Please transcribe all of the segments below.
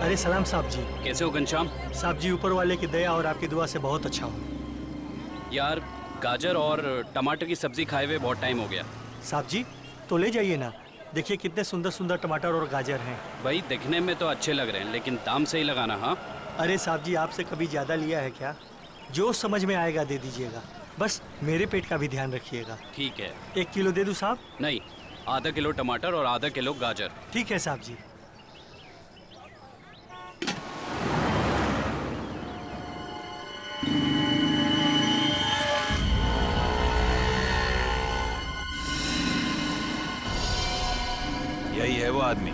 अरे सलाम साहब जी। कैसे हो घनश्याम? साहब जी ऊपर वाले की दया और आपकी दुआ से बहुत अच्छा हूँ। यार गाजर और टमाटर की सब्जी खाए हुए बहुत टाइम हो गया। साहब जी तो ले जाइए ना, देखिए कितने सुंदर सुंदर टमाटर और गाजर हैं। भाई दिखने में तो अच्छे लग रहे हैं लेकिन दाम सही लगाना। हाँ अरे साहब जी आपसे कभी ज़्यादा लिया है क्या? जो समझ में आएगा दे दीजिएगा, बस मेरे पेट का भी ध्यान रखिएगा। ठीक है। 1 किलो दे दूँ साहब? नहीं, आधा किलो टमाटर और आधा किलो गाजर। ठीक है साहब जी। यही है वो आदमी।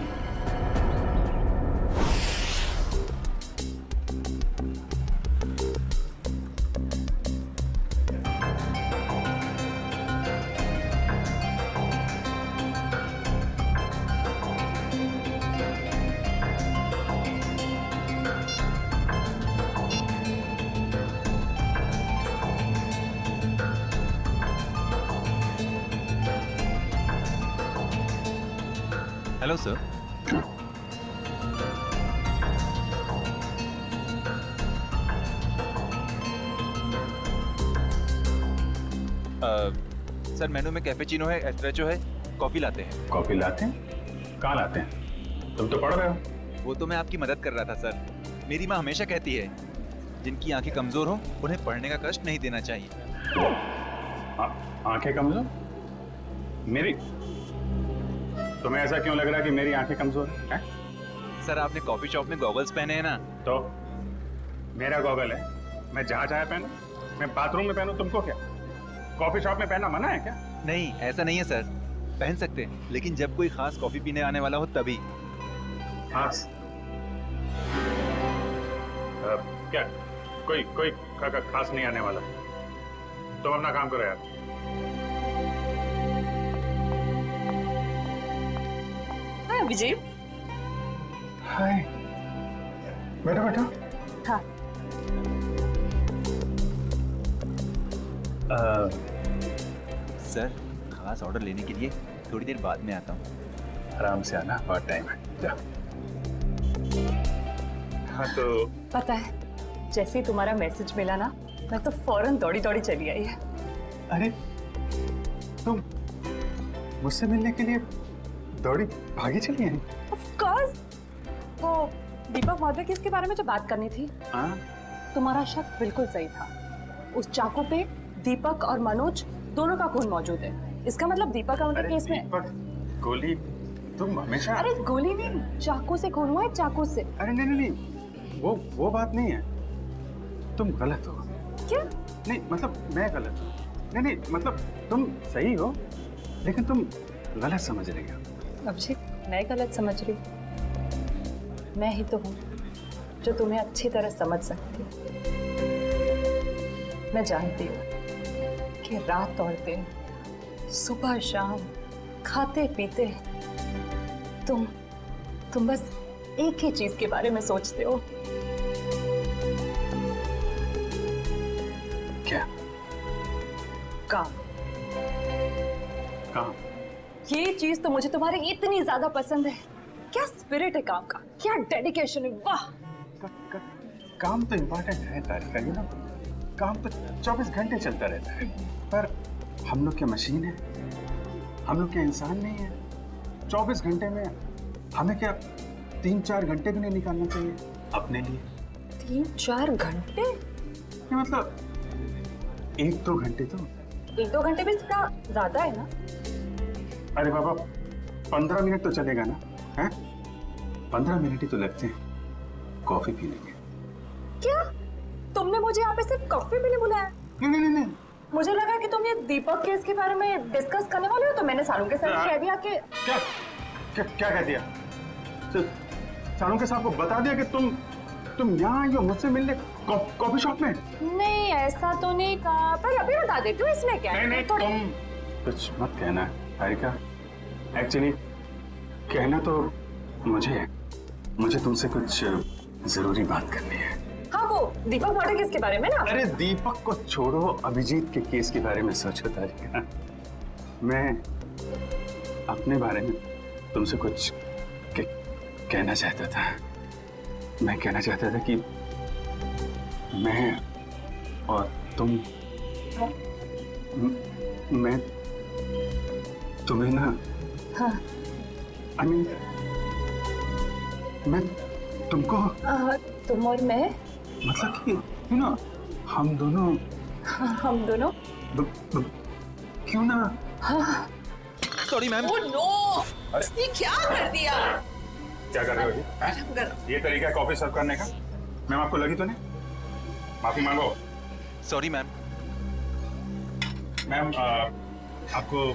Hello sir. सर मेनू में कैपेचिनो है, एस्प्रेसो है, कॉफी लाते हैं। कॉफी लाते हैं? कहाँ लाते हैं? तुम तो पढ़ रहे हो। वो तो मैं आपकी मदद कर रहा था सर। मेरी माँ हमेशा कहती है जिनकी आंखें कमजोर हो उन्हें पढ़ने का कष्ट नहीं देना चाहिए। आंखें कमजोर? मेरी? तुम्हें ऐसा क्यों लग रहा है कि मेरी आंखें कमजोर है? सर आपने कॉफी शॉप में गॉगल्स पहने हैं ना। तो मेरा गॉगल है, मैं जहाँ चाहे पहनूं, मैं बाथरूम में पहनूं, तुमको क्या? कॉफी शॉप में पहनना मना है क्या? नहीं ऐसा नहीं है सर, पहन सकते हैं लेकिन जब कोई खास कॉफी पीने आने वाला हो तभी। खास? क्या कोई कोई खास नहीं आने वाला? तुम अपना काम करो यार। हाय विजय। हाय, बैठो बैठो। हाँ। सर खास ऑर्डर लेने के लिए थोड़ी देर बाद में आता हूँ। आराम से आना, बहुत टाइम है। जा। हाँ तो पता है जैसे ही तुम्हारा मैसेज मिला ना, मैं तो फौरन दौड़ी दौड़ी चली आई है। अरे तुम मुझसे मिलने के लिए दौड़ी भागी चली आई? Of course. वो दीपक महोदय की इसके बारे में जो बात करनी थी, हाँ? तुम्हारा शक बिल्कुल सही था। उस चाकू पे दीपक और मनोज दोनों का खून मौजूद है। इसका मतलब दीपक का मर्डर केस में। दीपक, गोली, तुम हमेशा। अरे गोली नहीं, चाकू से खून हुआ है, चाकू से। अरे नहीं नहीं नहीं, वो बात नहीं है। तुम गलत हो। क्या? नहीं मतलब मैं गलत हूँ। नहीं नहीं मतलब तुम सही हो लेकिन तुम गलत समझ रही हो। अभिषेक मैं गलत समझ रही हूँ? मैं ही तो हूँ जो तुम्हें अच्छी तरह समझ सकती है। मैं जानती हूँ कि रात और दिन, सुबह शाम, खाते पीते तुम बस एक ही चीज के बारे में सोचते हो। क्या? काम। काम? ये चीज तो मुझे तुम्हारी इतनी ज्यादा पसंद है। क्या स्पिरिट है काम का, क्या डेडिकेशन है, वाह। काम तो इम्पोर्टेंट है तारिका, यू नो। काम तो 24 घंटे चलता रहता है, पर हम लोग क्या मशीन है? हम लोग क्या इंसान नहीं है? 24 घंटे में हमें क्या 3-4 घंटे भी नहीं निकालना चाहिए अपने लिए? 3-4 घंटे? ये मतलब 1-2 घंटे तो। 1-2 घंटे भी ज्यादा है ना? अरे बाबा 15 मिनट तो चलेगा ना? हैं? 15 मिनट ही तो लगते हैं कॉफी पीने के। क्या तुमने मुझे यहाँ पे सिर्फ कॉफी पीने बुलाया? नहीं नहीं नहीं। मुझे लगा कि तुम ये दीपक केस के बारे में डिस्कस करने वाले हो, तो मैंने सारू के साथ कह दिया कि क्या क्या क्या कह दिया? सारू के साहब को बता दिया कि तुम यहाँ आई हो मुझसे मिलने कॉफी शॉप में? नहीं ऐसा तो नहीं कहा, पर अभी बता देती हूँ, इसमें क्या है। नहीं तुम कुछ मत कहना तारिका। एक्चुअली कहना तो मुझे तुमसे कुछ जरूरी बात करनी है। हाँ वो दीपक मर्डर केस के बारे में ना? अरे दीपक को छोड़ो, अभिजीत के केस के बारे में सोचो तारिका। मैं अपने बारे में तुमसे कुछ कहना चाहता था। मैं कहना चाहता था कि मैं और तुम मैं तुम्हें ना हाँ I mean, मैं तुमको तुम और मैं मतलब कि हम दोनों हम दोनों क्यों ना सॉरी मैम। ओह नो, ये क्या कर दिया? क्या कर रहे हो जी हैं? ये तरीका है कॉफी सर्व करने का? मैम आपको लगी तो नहीं? माफी मांगो। Sorry ma'am. मैम आपको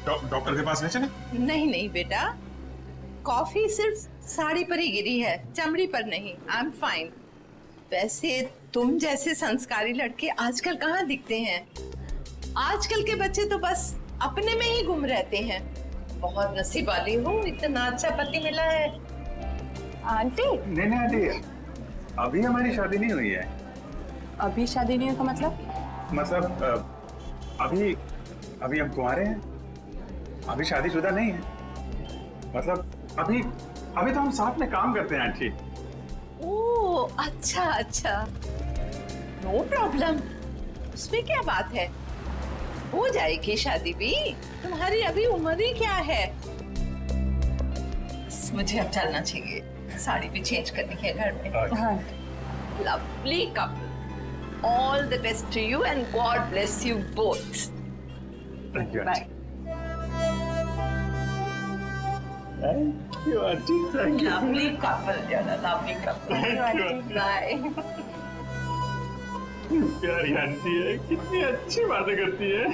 डॉक्टर के पास ले चले? नहीं नहीं बेटा, कॉफी सिर्फ साड़ी पर ही गिरी है, चमड़ी पर नहीं। I am fine. वैसे तुम जैसे संस्कारी लड़के आजकल कहाँ दिखते हैं? आजकल के बच्चे तो बस अपने में ही गुम रहते हैं। बहुत नसीब वाली हो, इतना अच्छा पति मिला है। आंटी नहीं आंटी, अभी हमारी शादी नहीं हुई है। अभी शादी नहीं हुई का मतलब अभी हम कुंवारे हैं, अभी शादीशुदा नहीं है। मतलब अभी तो हम साथ में काम करते हैं आंटी। ओह अच्छा अच्छा, नो प्रॉब्लम, उसमें क्या बात है, हो जाएगी शादी भी। तुम्हारी अभी उम्र ही क्या है। मुझे अब चलना चाहिए, साड़ी भी चेंज करनी है घर में। हाँ lovely couple, all the best to you and God bless you both. Thank you bye. Aunty, thank you. Lovely couple, lovely couple. Bye. प्यारी आंटी है, कितनी अच्छी बातें करती है।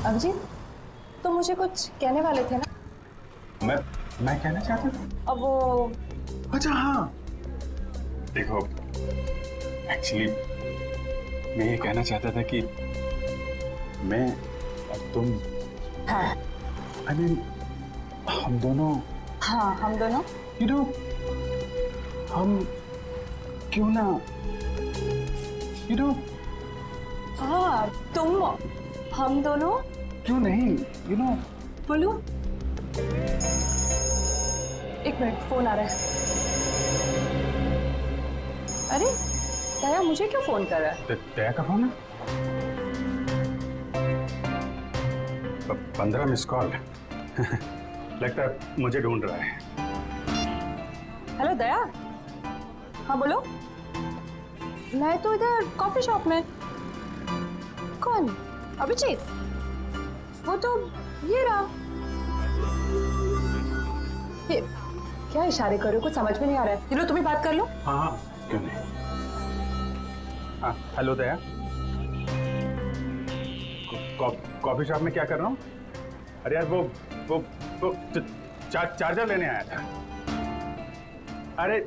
अभिजीत, तुम मुझे कुछ कहने वाले थे ना? मैं कहना चाहता था। अब वो अच्छा हाँ, देखो एक्चुअली मैं ये कहना चाहता था कि मैं और तुम हाँ I mean, हम दोनों हाँ हम दोनों you know, हम क्यों ना you know, हाँ तुम हम दोनों क्यों नहीं you know, बोलू। एक मिनट, फोन आ रहा है। अरे दया मुझे क्यों फोन कर रहा है? दया का फोन है? 15 मिस कॉल। लगता है मुझे ढूंढ रहा है। हेलो दया। हाँ बोलो। मैं तो इधर कॉफी शॉप में। कौन? अभिजीत? वो तो ये रहा। ये क्या इशारे कर रहे हो? कुछ समझ में नहीं आ रहा है। चलो तुम ही बात कर लो। हाँ हाँ क्यों नहीं। हाँ हेलो दया, कॉफी शॉप में क्या कर रहा हूँ? अरे यार वो चार्जर लेने आया था। अरे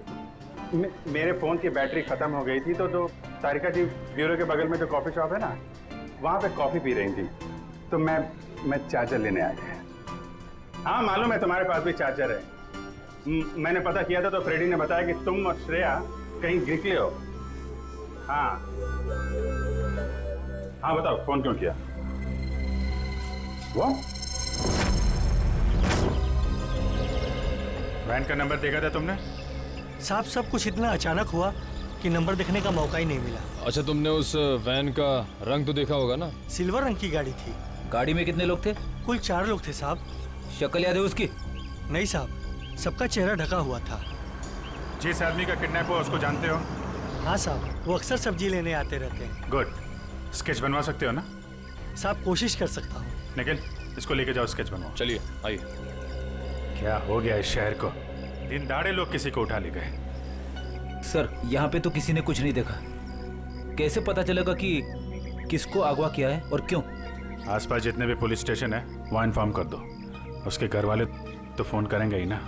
मेरे फोन की बैटरी खत्म हो गई थी, तो जो तारिका जी ब्यूरो के बगल में जो कॉफी शॉप है ना, वहाँ पे कॉफी पी रही थी, तो मैं चार्जर लेने आ गया। हाँ मालूम है तुम्हारे पास भी चार्जर है। मैंने पता किया था तो फ्रेडी ने बताया कि तुम और श्रेया कहीं निकले हो। हाँ हाँ बताओ फोन क्यों किया? वो वैन का नंबर देखा था तुमने? साहब सब कुछ इतना अचानक हुआ कि नंबर देखने का मौका ही नहीं मिला। अच्छा तुमने उस वैन का रंग तो देखा होगा ना? सिल्वर रंग की गाड़ी थी। गाड़ी में कितने लोग थे? कुल 4 लोग थे साहब। शक्ल याद है उसकी? नहीं साहब, सबका चेहरा ढका हुआ था। जिस आदमी का किडनैप हुआ उसको जानते हो? हाँ साहब, वो अक्सर सब्जी लेने आते रहते हैं। गुड, स्केच बनवा सकते हो ना? साहब कोशिश कर सकता हूँ। निखिल इसको लेके जाओ, स्केच बनवाओ। चलिए आइए। क्या हो गया इस शहर को? दिन दाड़े लोग किसी को उठा ले गए। सर यहाँ पे तो किसी ने कुछ नहीं देखा, कैसे पता चलेगा कि किसको अगवा किया है और क्यों? आसपास जितने भी पुलिस स्टेशन है वहाँ इन्फॉर्म कर दो। उसके घर वाले तो फोन करेंगे ही ना।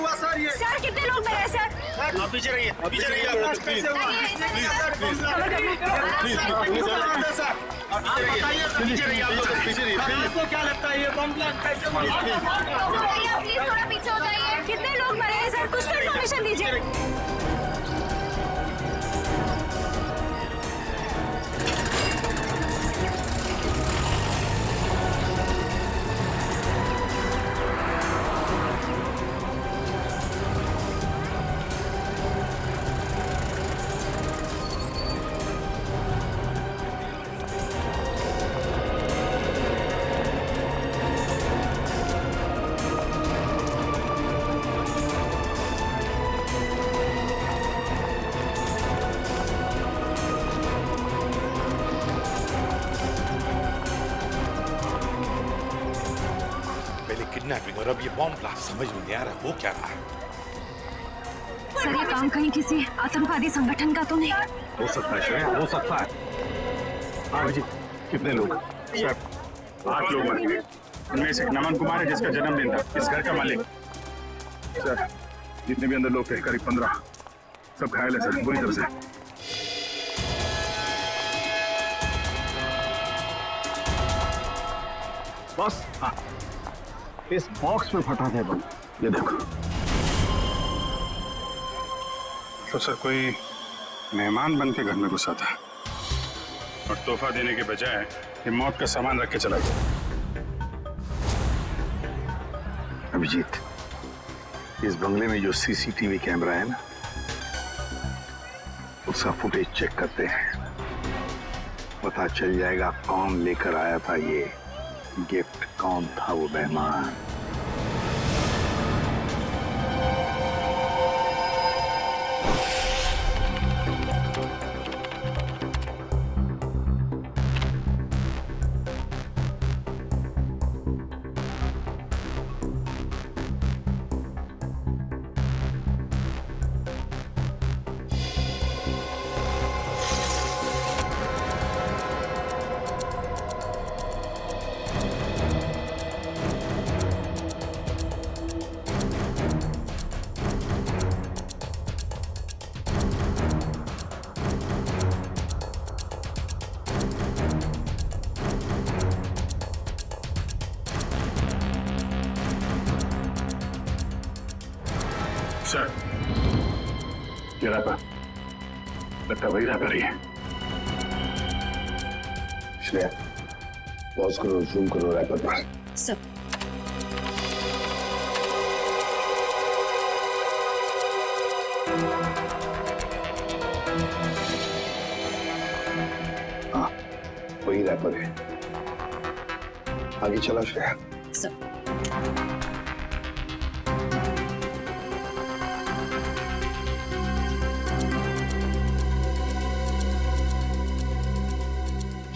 हुआ सर ये? सर कितने लोग मरे सर? आप पीछे रहिए, पीछे रहिए। कैसे हुआ? पीछे रहिए आप लोग, पीछे रहिए। आपको क्या लगता है ये बम ब्लास्ट कैसे हुआ? प्लीज थोड़ा पीछे हो जाइए। कितने लोग मरे हैं सर? कुछ तो इन्फॉर्मेशन दीजिए। किडनैपिंग और अब ये बॉम्ब ब्लास्ट समझ में नहीं आ रहा हो क्या रहा है। सर ये काम कहीं किसी आतंकवादी संगठन का तो नहीं? हो सकता है श्रेया, हो सकता है। हाँ जी, कितने लोग? सर 8 लोग मरे। उनमें से नमन कुमार है जिसका जन्मदिन था, इस घर का मालिक। सर जितने भी अंदर लोग थे करीब 15, सब घायल है सर, बुरी तरह से। बस हाँ, इस बॉक्स में फटा था बम, ये देखो। तो सर कोई मेहमान बन के घर में घुसा था और तोहफा देने के बजाय ये मौत का सामान रख के चला गया। अभिजीत, इस बंगले में जो सीसीटीवी कैमरा है ना, उसका फुटेज चेक करते हैं, पता चल जाएगा कौन लेकर आया था ये गिफ्ट, कौन था वो मेहमान। सर ये रैपर लगता वही रैपर ही है। श्रेया पॉज करो, जूम करो रैपर पर। सर हाँ वही रैपर है। आगे चला श्रेया। सर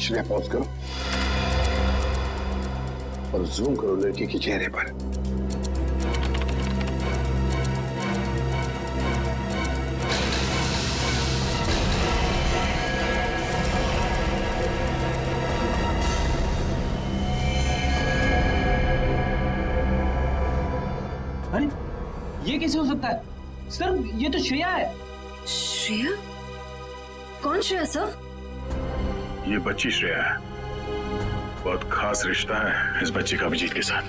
श्रेया पॉज करो और जूम करो लड़की के चेहरे पर। अरे ये कैसे हो सकता है सर? ये तो श्रेया है। श्रेया? कौन श्रेया सर? ये बच्ची श्रेया है, बहुत खास रिश्ता है इस बच्ची का अभिजीत के साथ।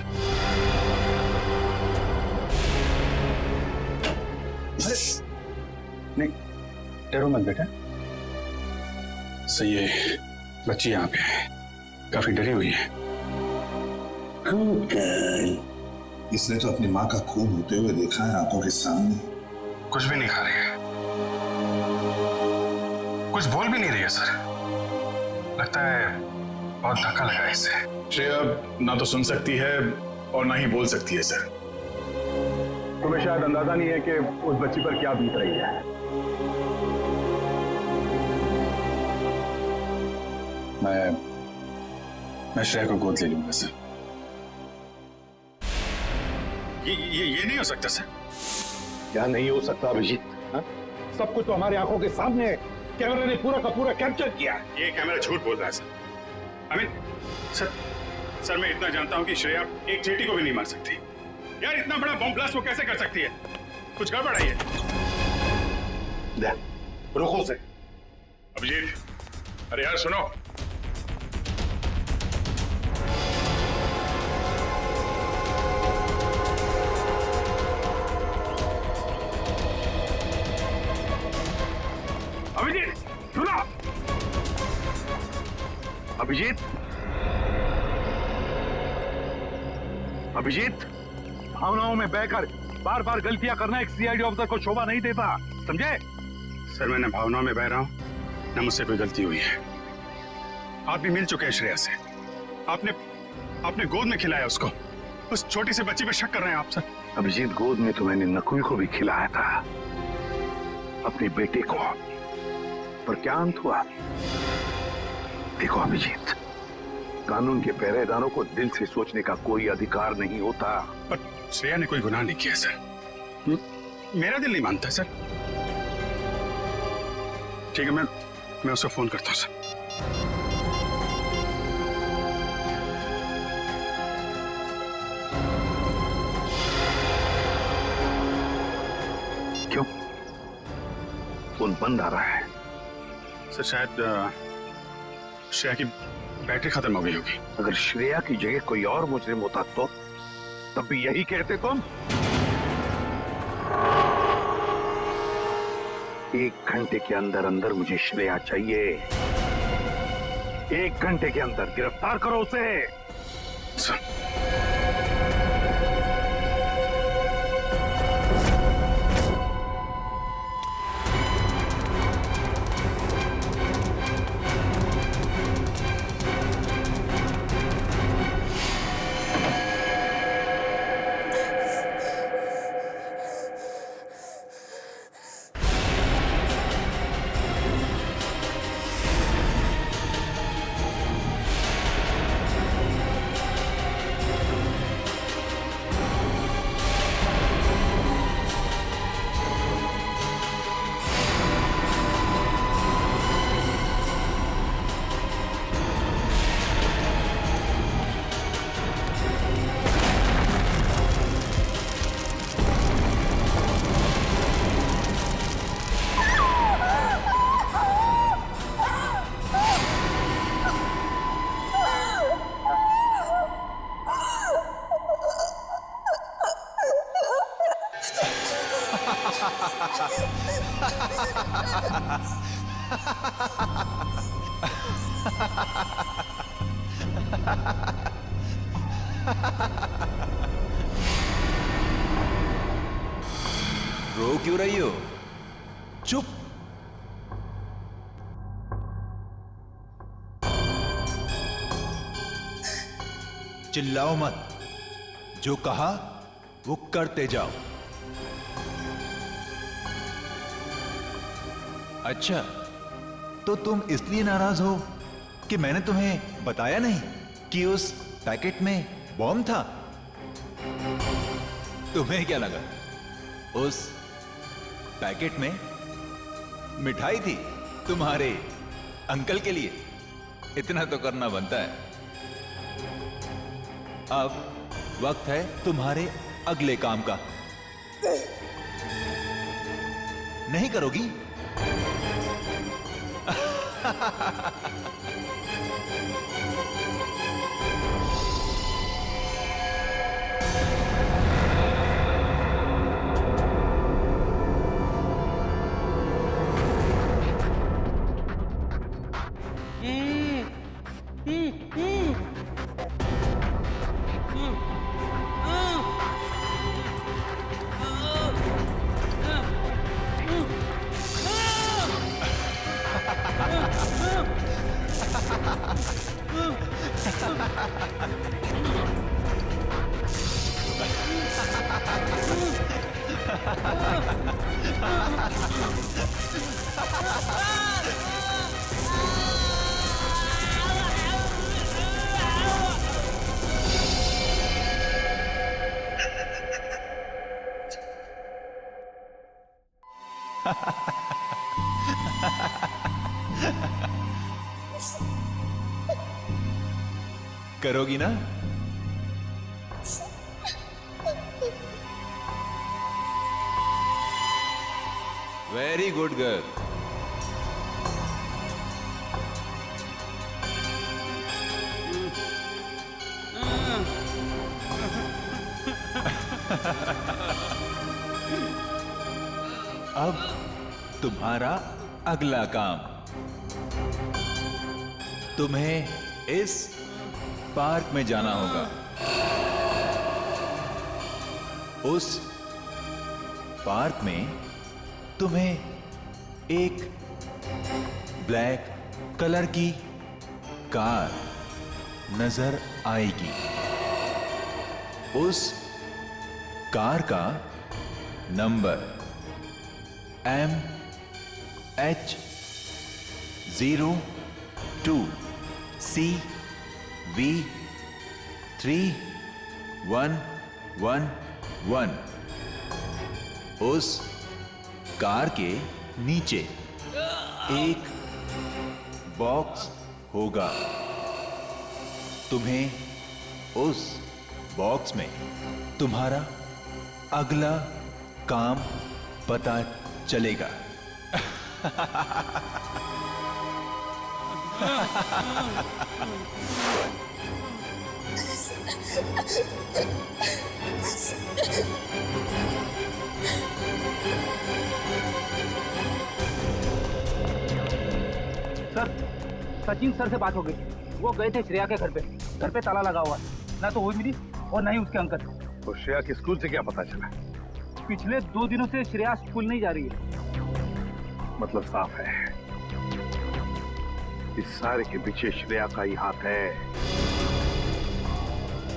नहीं डरो मत बेटा, सही है बच्ची यहाँ पे है, काफी डरी हुई है। इसने तो अपनी माँ का खून होते हुए देखा है आंखों के सामने। कुछ भी नहीं खा रही है, कुछ बोल भी नहीं रही है सर, लगता है बहुत धक्का लगा है इससे। श्रेया ना तो सुन सकती है और ना ही बोल सकती है सर। तुम्हें शायद अंदाजा नहीं है कि उस बच्ची पर क्या बीत रही है। मैं श्रेया को गोद ले लूंगा सर। ये नहीं हो सकता सर। क्या नहीं हो सकता अभिजीत? सब कुछ तो हमारी आंखों के सामने है, कैमरा ने पूरा का पूरा कैप्चर किया। ये कैमरा झूठ बोल रहा है सर। सर मैं इतना जानता हूं कि श्रेया एक चींटी को भी नहीं मार सकती। यार इतना बड़ा बॉम्ब ब्लास्ट वो कैसे कर सकती है? कुछ गड़बड़ है ये। रुको से। अभिजीत, अरे यार सुनो। अभिजीत सुनो। अभिजीत, अभिजीत, भावनाओं में बहकर बार बार गलतियां करना एक सीआईडी ऑफिसर को शोभा नहीं देता, समझे? सर मैं न भावनाओं में बह रहा हूं न मुझसे कोई गलती हुई है। आप भी मिल चुके हैं श्रेया से। आपने गोद में खिलाया उसको। उस छोटी सी बच्ची पे शक कर रहे हैं आप सर। अभिजीत, गोद में तो मैंने नकुल को भी खिलाया था, अपने बेटे को, पर क्या अंत हुआ? देखो अभिजीत, कानून के पहरेदारों को दिल से सोचने का कोई अधिकार नहीं होता। पर श्रेया ने कोई गुनाह नहीं किया सर। मेरा दिल नहीं मानता सर। ठीक है, मैं उसको फोन करता हूं सर। क्यों फोन बंद आ रहा है? सर शायद श्रेया की बैटरी खत्म हो गई होगी। अगर श्रेया की जगह कोई और मुजरिम होता तो तब भी यही कहते तुम? 1 घंटे के अंदर अंदर मुझे श्रेया चाहिए। 1 घंटे के अंदर गिरफ्तार करो उसे। सर रो क्यों रही हो? चुप। चिल्लाओ मत, जो कहा वो करते जाओ। अच्छा, तो तुम इसलिए नाराज हो कि मैंने तुम्हें बताया नहीं कि उस पैकेट में बॉम्ब था? तुम्हें क्या लगा उस पैकेट में मिठाई थी तुम्हारे अंकल के लिए? इतना तो करना बनता है। अब वक्त है तुम्हारे अगले काम का। नहीं करोगी? करोगी ना? Very good girl. अब तुम्हारा अगला काम, तुम्हें इस पार्क में जाना होगा। उस पार्क में तुम्हें एक ब्लैक कलर की कार नजर आएगी। उस कार का नंबर MH02CV3111। उस कार के नीचे एक बॉक्स होगा। तुम्हें उस बॉक्स में तुम्हारा अगला काम पता चलेगा। सर, सचिन सर से बात हो गई। वो गए थे श्रेया के घर पे। घर पे ताला लगा हुआ है, ना तो वो मिली और ना ही उसके अंकल। तो श्रेया के स्कूल से क्या पता चला? पिछले 2 दिनों से श्रेया स्कूल नहीं जा रही है। मतलब साफ है, इस सारे के पीछे श्रेया का ही हाथ है।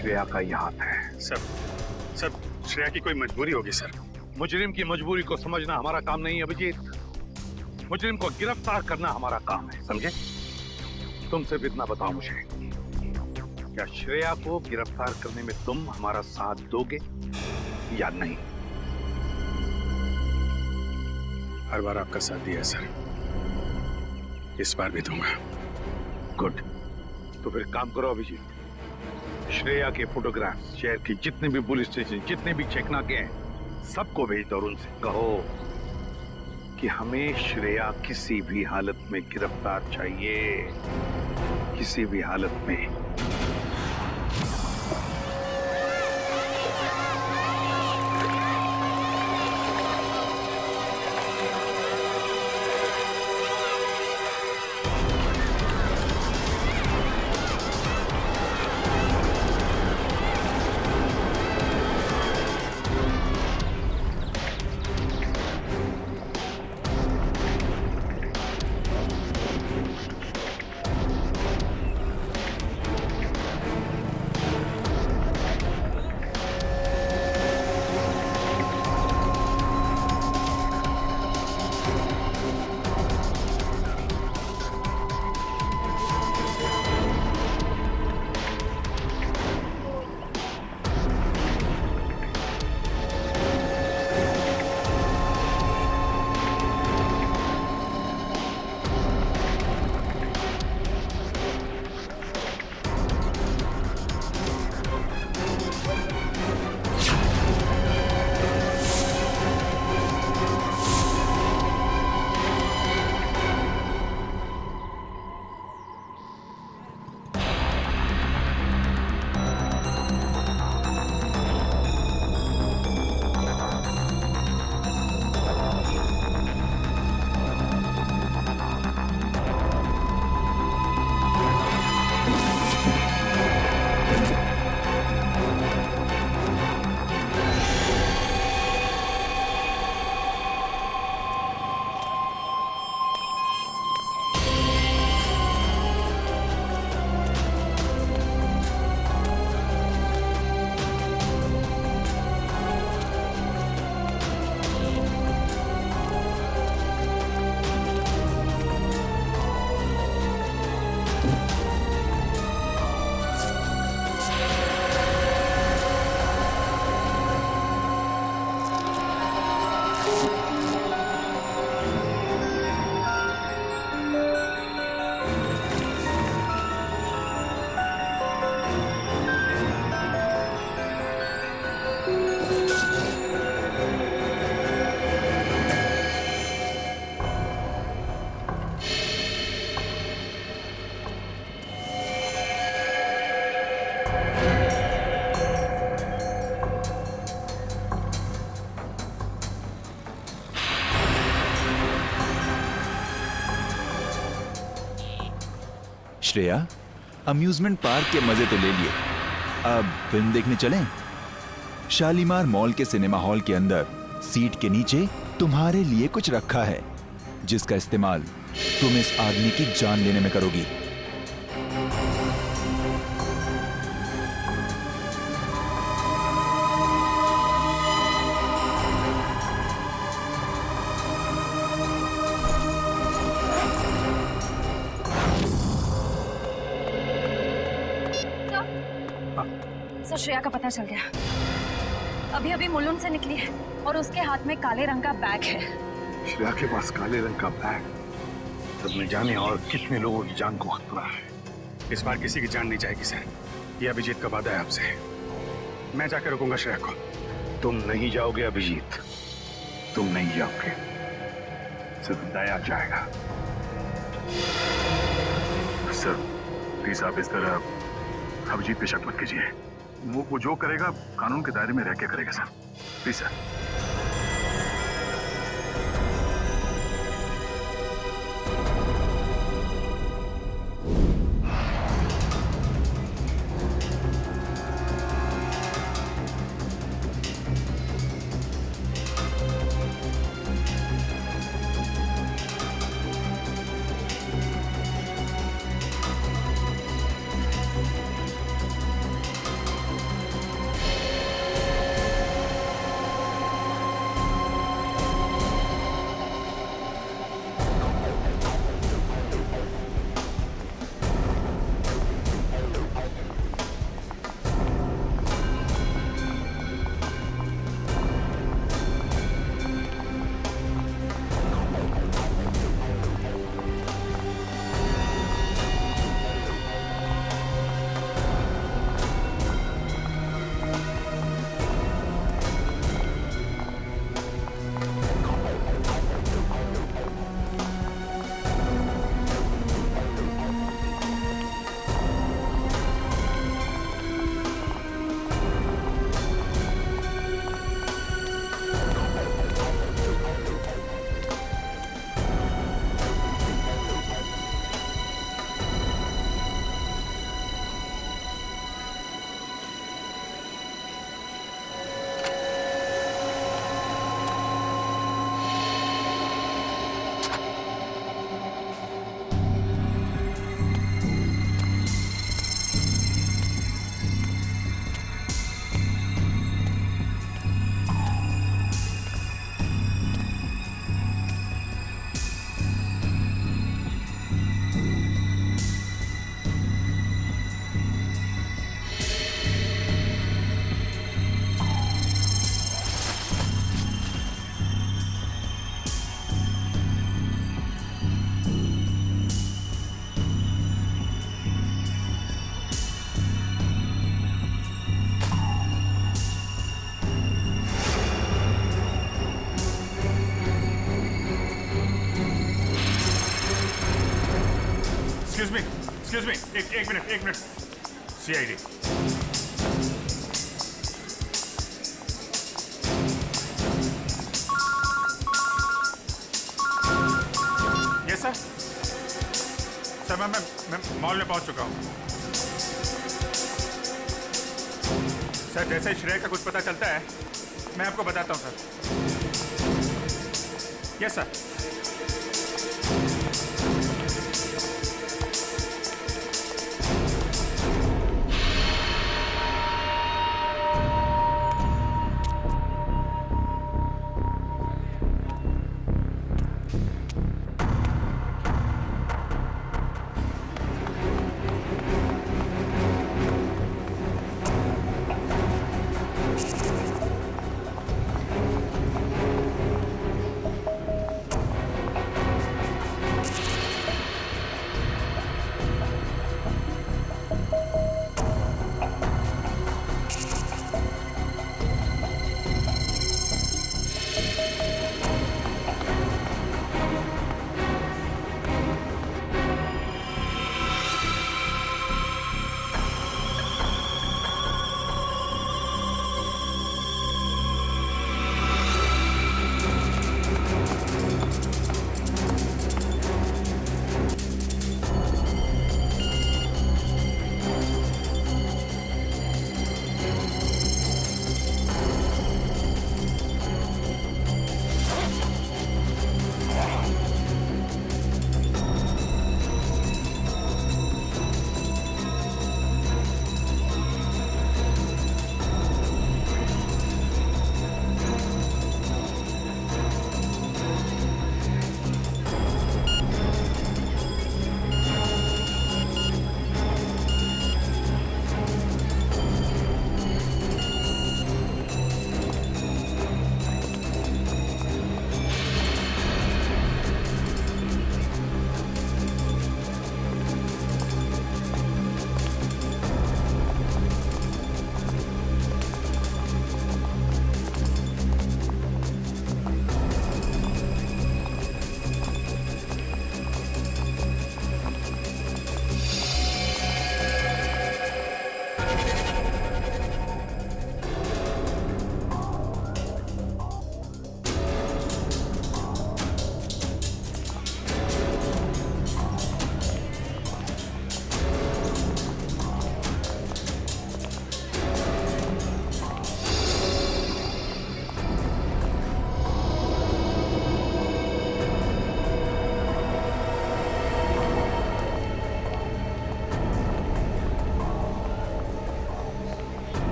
श्रेया का ही हाथ है। सर श्रेया की कोई मजबूरी होगी सर। मुजरिम की मजबूरी को समझना हमारा काम नहीं है अभिजीत। मुजरिम को गिरफ्तार करना हमारा काम है, समझे? तुम सिर्फ इतना बताओ मुझे, क्या श्रेया को गिरफ्तार करने में तुम हमारा साथ दोगे या नहीं? हर बार आपका साथ दिया है सर, इस बार भी दूंगा। गुड। तो फिर काम करो अभिजीत, श्रेया के फोटोग्राफ शहर की जितने भी पुलिस स्टेशन, जितने भी चेकनाके हैं, सबको भेज दो और उनसे कहो कि हमें श्रेया किसी भी हालत में गिरफ्तार चाहिए, किसी भी हालत में। श्रेया, अम्यूजमेंट पार्क के मजे तो ले लिए, अब फिल्म देखने चलें? शालीमार मॉल के सिनेमा हॉल के अंदर सीट के नीचे तुम्हारे लिए कुछ रखा है, जिसका इस्तेमाल तुम इस आदमी की जान लेने में करोगी। सर, श्रेया का पता चल गया। अभी अभी मुलुंड से निकली है और उसके हाथ में काले रंग का बैग है। श्रेया के पास काले रंग का बैग, तब न जाने और कितने लोगों की जान को खतरा है। इस बार किसी की जान नहीं जाएगी सर, ये अभिजीत का वादा है आपसे। मैं जाकर रुकूंगा श्रेया को। तुम नहीं जाओगे अभिजीत, तुम नहीं जाओगे, सिर्फ दया जाएगा। सर प्लीज आप इस तरह अभिजीत पे शक मत कीजिए। वो जो करेगा कानून के दायरे में रह के करेगा sir, please sir. Excuse me, एक minute. CID. Yes sir. Sir मैं मॉल में पहुंच चुका हूं। सर जैसे ही श्रेया का कुछ पता चलता है मैं आपको बताता हूं सर। Yes sir.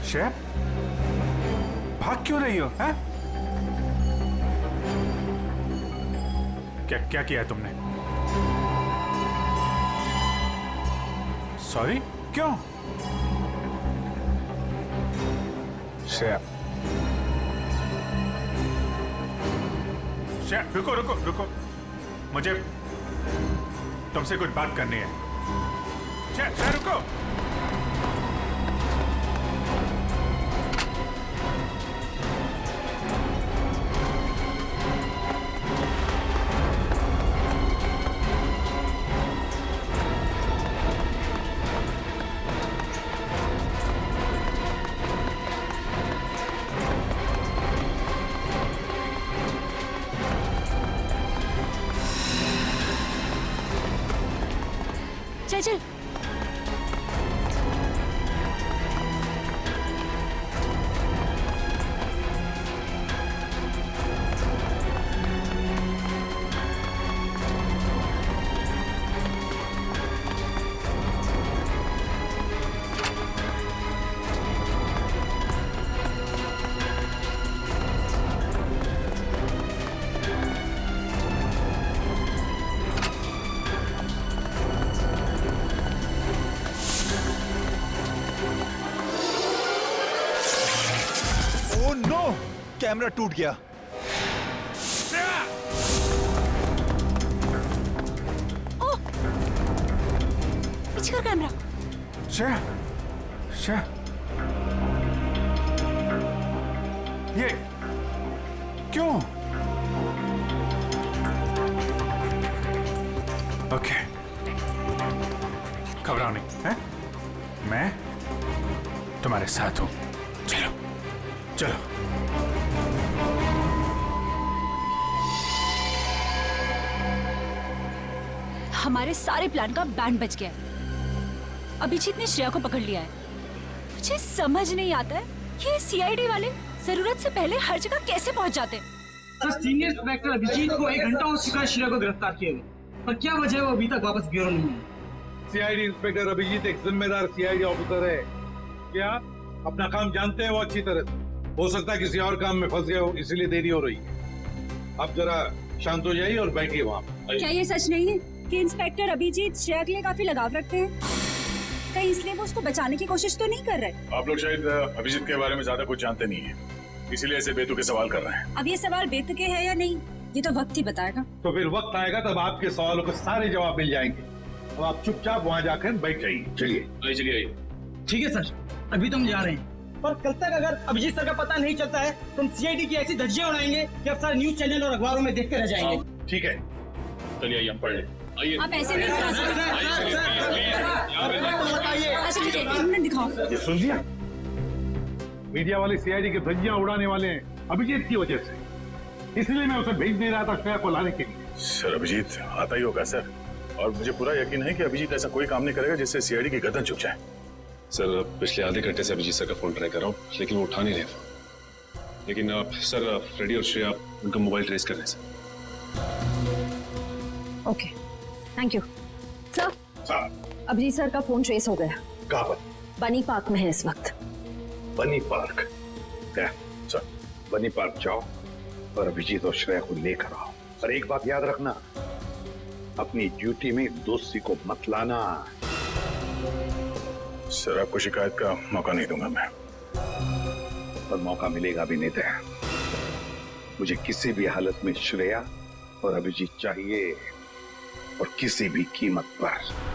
श्रेया, भाग क्यों रही हो? हैं? क्या क्या किया है तुमने? सॉरी, क्यों? श्रेया, श्रेया, रुको रुको रुको, मुझे तुमसे कुछ बात करनी है। श्रेया, श्रेया रुको। चल चल। कैमरा टूट गया। ओह! पीछे कर कैमरा। श्रेया, श्रेया, ये क्यों? ओके, घबराओ नहीं, हैं? मैं तुम्हारे साथ हूं। चलो चलो। हमारे सारे प्लान का बैंड बज गया है। अभिजीत ने श्रेया को पकड़ लिया है। मुझे समझ नहीं आता है ये सीआईडी वाले जरूरत से पहले हर जगह कैसे पहुंच जाते हैं। सर, सीनियर इंस्पेक्टर अभिजीत को 1 घंटा हो चुका है श्रेया को गिरफ्तार किए हुए, पर क्या वजह है वो अभी तक वापस ब्यूरो नहीं है। सीआईडी इंस्पेक्टर अभिजीत एक जिम्मेदार सीआईडी ऑफिसर है। क्या अपना काम जानते हैं वो अच्छी तरह से? हो सकता है किसी और काम में फंस गए हो, इसीलिए देरी हो रही है। अब जरा शांत हो जाइए और बैठिए वहाँ। क्या ये सच नहीं है कि इंस्पेक्टर अभिजीत श्रेया के लिए काफी लगाव रखते हैं? कहीं इसलिए वो उसको बचाने की कोशिश तो नहीं कर रहे? आप लोग शायद अभिजीत के बारे में ज्यादा कुछ जानते नहीं है, इसीलिए ऐसे बेतुके सवाल कर रहे हैं। अब ये सवाल बेतुके है या नहीं ये तो वक्त ही बताएगा। तो फिर वक्त आएगा तब आपके सवालों के सारे जवाब मिल जाएंगे। अब आप चुपचाप वहाँ जाकर बैठ जाइए। चलिए चलिए। ठीक है सर, अभी तुम जा रहे हैं, पर कल तक अगर अभिजीत सर का पता नहीं चलता है तो हम सीआईडी की ऐसी धज्जियां उड़ाएंगे कि अब सारे न्यूज चैनल और अखबारों में देखते रह जाएंगे। ठीक है, चलिए आइए हम पढ़ लें। आइए। आप ऐसे नहीं दिखा सकते। दिखाओ। ये सुन लिया, मीडिया वाले सीआईडी की धज्जियां उड़ाने वाले हैं अभिजीत की वजह से, इसलिए मैं उसे भेज नहीं रहा था श्रेया को लाने के लिए। सर, अभिजीत आता ही होगा सर, और मुझे पूरा यकीन है कि अभिजीत ऐसा कोई काम नहीं करेगा जिससे सीआईडी की गर्दन झुक जाए। सर, पिछले आधे घंटे से अभिजीत सर का फोन ट्राई कर रहा हूँ, लेकिन वो उठा नहीं रहे फोन। लेकिन सर, फ्रेडी और श्रेया उनका मोबाइल ट्रेस कर रहे हैं sir. Okay, thank you sir. Abhijit sir का फोन ट्रेस हो गया। कहाँ पर? बनी पार्क में है इस वक्त। बनी पार्क? सर, बनी पार्क जाओ और अभिजीत और श्रेया को लेकर आओ। और एक बात याद रखना, अपनी ड्यूटी में दोस्ती को मत लाना। सर, आपको शिकायत का मौका नहीं दूंगा मैं। पर मौका मिलेगा भी नहीं। मुझे किसी भी हालत में श्रेया और अभिजीत चाहिए, और किसी भी कीमत पर।